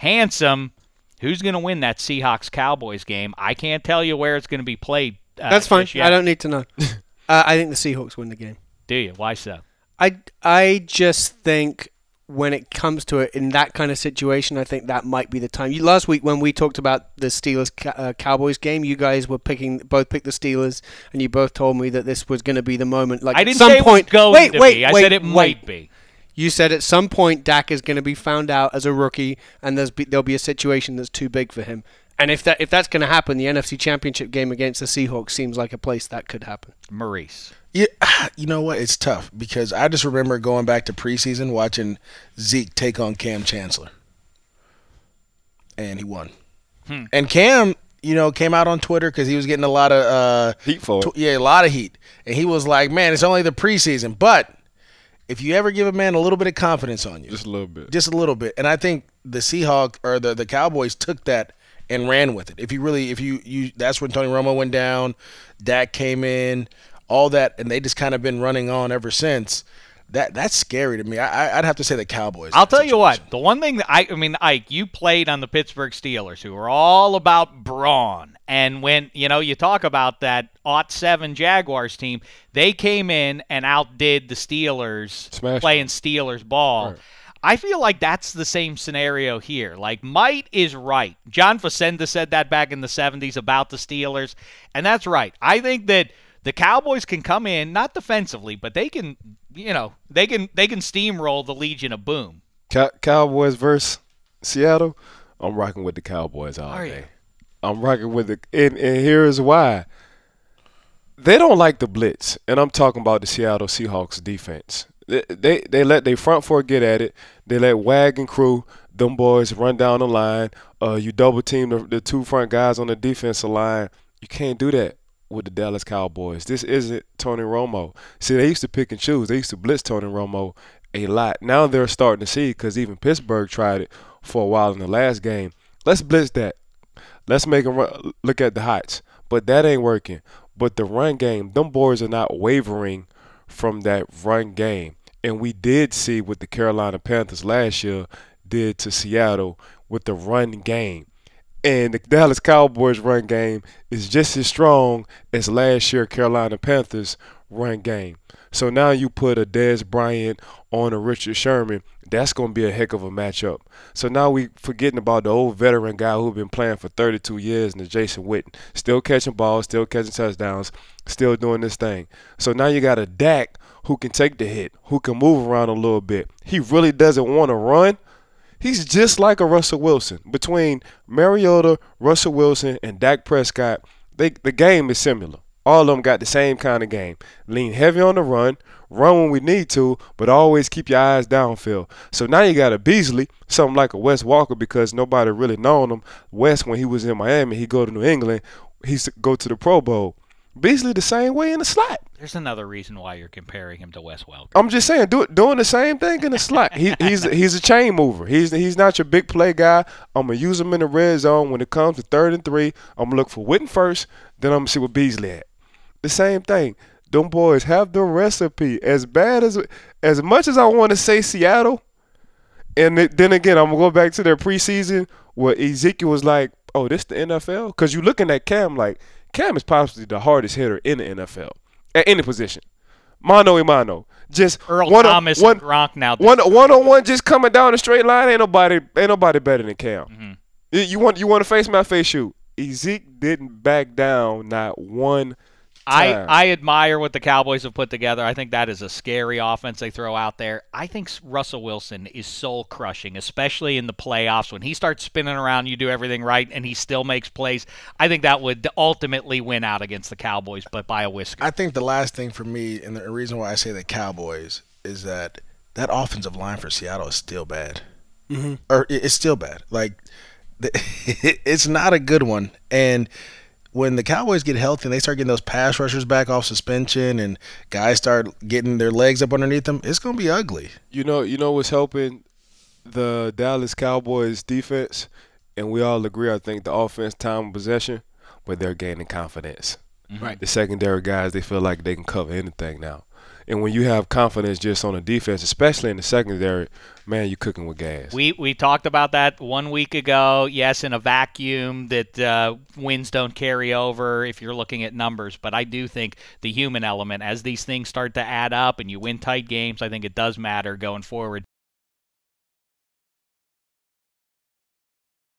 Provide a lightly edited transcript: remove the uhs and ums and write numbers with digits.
Handsome, who's going to win that Seahawks-Cowboys game? I can't tell you where it's going to be played. That's fine. I don't need to know. I think the Seahawks win the game. Do you? Why so? I just think when it comes to it in that kind of situation, I think that might be the time. Last week when we talked about the Steelers-Cowboys game, you guys were both picked the Steelers, and you both told me that this was going to be the moment. Like I didn't at some say point, it was going to be. I said it might be. You said at some point Dak is going to be found out as a rookie, and there'll be a situation that's too big for him. And if that's going to happen, the NFC Championship game against the Seahawks seems like a place that could happen. Maurice. Yeah, you know what? It's tough because I just remember going back to preseason watching Zeke take on Cam Chancellor, and he won. And Cam, came out on Twitter because he was getting a lot of heat for it. a lot of heat, and he was like, "Man, it's only the preseason, but if you ever give a man a little bit of confidence on you, just a little bit, and I think the Seahawks or the Cowboys took that and ran with it. If you that's when Tony Romo went down, Dak came in. All that, and they just kind of been running on ever since. That's scary to me. I'd have to say the Cowboys. I'll tell you what. The one thing that Ike, you played on the Pittsburgh Steelers, who are all about brawn. And when you talk about that '07 Jaguars team, they came in and outdid the Steelers playing Steelers ball. Right. I feel like that's the same scenario here. Like, might is right. John Facenda said that back in the '70s about the Steelers, and that's right. I think that the Cowboys can come in, not defensively, but they can, they can steamroll the Legion of Boom. Cowboys versus Seattle. I'm rocking with the Cowboys all day. I'm rocking with the and here's why. They don't like the blitz, and I'm talking about the Seattle Seahawks defense. They let their front four get at it. They let Wag and crew, them boys, run down the line. You double team the two front guys on the defensive line. You can't do that with the Dallas Cowboys. This isn't Tony Romo. See, they used to pick and choose. They used to blitz Tony Romo a lot. Now they're starting to see, because even Pittsburgh tried it for a while in the last game. Let's blitz that. Let's make them look at the heights. But that ain't working. But the run game, them boys are not wavering from that run game. And we did see what the Carolina Panthers last year did to Seattle with the run game. And the Dallas Cowboys run game is just as strong as last year Carolina Panthers run game. So now you put a Dez Bryant on a Richard Sherman, that's going to be a heck of a matchup. So now we forgetting about the old veteran guy who's been playing for 32 years, and Jason Witten, still catching balls, still catching touchdowns, still doing this thing. So now you got a Dak who can take the hit, who can move around a little bit. He really doesn't want to run. He's just like a Russell Wilson. Between Mariota, Russell Wilson, and Dak Prescott, the game is similar. All of them got the same kind of game. Lean heavy on the run when we need to, but always keep your eyes downfield. So now you got a Beasley, something like a Wes Walker, because nobody really known him. Wes, when he was in Miami, he go to New England, he go to the Pro Bowl. Beasley the same way in the slot. There's another reason why you're comparing him to Wes Welker. I'm just saying, doing the same thing in the slot. He's a chain mover. He's not your big play guy. I'm going to use him in the red zone. When it comes to 3rd and 3, I'm going to look for Witten first, then I'm going to see what Beasley at. The same thing. Them boys have the recipe. As much as I want to say Seattle, and then again, I'm going to go back to their preseason where Ezekiel was like, oh, this the NFL? Because you're looking at Cam like, Cam is possibly the hardest hitter in the NFL at any position. Mano a mano. Just Earl Thomas and Gronk now. One-on-one just coming down the straight line. Ain't nobody better than Cam. Mm-hmm. You want to face my face shoot. Ezeke didn't back down not one time. I admire what the Cowboys have put together. I think that is a scary offense they throw out there. I think Russell Wilson is soul-crushing, especially in the playoffs. When he starts spinning around, you do everything right, and he still makes plays. I think that would ultimately win out against the Cowboys, but by a whisker. I think the last thing for me, and the reason why I say the Cowboys, is that offensive line for Seattle is still bad. Mm-hmm. Or it's still bad. Like, it's not a good one. And when the Cowboys get healthy and they start getting those pass rushers back off suspension and guys start getting their legs up underneath them, it's going to be ugly. You know what's helping the Dallas Cowboys defense, and we all agree, I think, the offense, time of possession, but they're gaining confidence. Right. The secondary guys, they feel like they can cover anything now. And when you have confidence just on the defense, especially in the secondary, man, you're cooking with gas. We talked about that 1 week ago. Yes, in a vacuum that wins don't carry over if you're looking at numbers. But I do think the human element, as these things start to add up and you win tight games, I think it does matter going forward.